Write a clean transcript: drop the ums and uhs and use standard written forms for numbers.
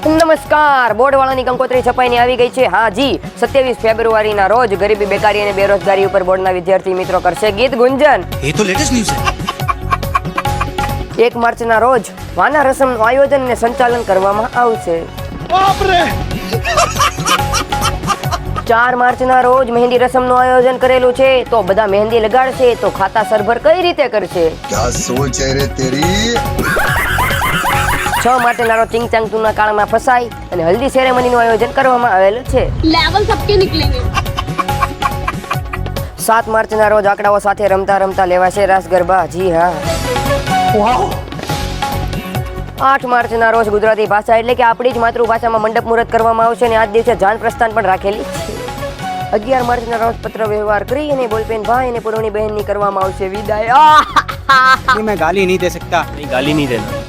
નમસ્કાર, બોર્ડ વાળાની કંકોત્રી છપાઈને આવી ગઈ છે. હા જી, 27 ફેબ્રુઆરીના રોજ ગરીબી, બેકારી અને બેરોજગારી ઉપર બોર્ડના વિદ્યાર્થી મિત્રો કરશે ગીત ગુંજન. ये तो लेटेस्ट न्यूज़ है. 1 માર્ચના રોજ વાના રસમનું આયોજન અને સંચાલન કરવામાં આવશે. 4 માર્ચના રોજ મહેંદી રસમનું આયોજન કરેલું છે, તો બધા મહેંદી લગાડશે તો ખાતા સરભર કઈ રીતે કરશે? क्या सोच है रे तेरी? 6 માર્ચના રોજ ચિંગ ચાંગ ચૂંગના કાળમાં ફસાઈ અને હલ્દી સેરેમનીનું આયોજન કરવામાં આવેલું છે. लेवल सबके निकलेंगे. 7 માર્ચના રોજ આંકડાઓ સાથે રમતા રમતા લેવાશે રાસ ગરબા. જી હા. 8 માર્ચના રોજ ગુજરાતી ભાષા એટલે કે આપણી જ માતૃભાષામાં મંડપ મુહૂર્ત કરવામાં આવશે અને આ જ દિવસે જાન પ્રસ્થાન પણ રાખેલી છે. 11 માર્ચના રોજ પત્ર વ્યવહાર કરી અને બોલપેન ભાઈ અને પુરવણી બહેનની કરવામાં આવશે વિદાય. मैं गाली नहीं दे सकता. नहीं गाली नहीं देना.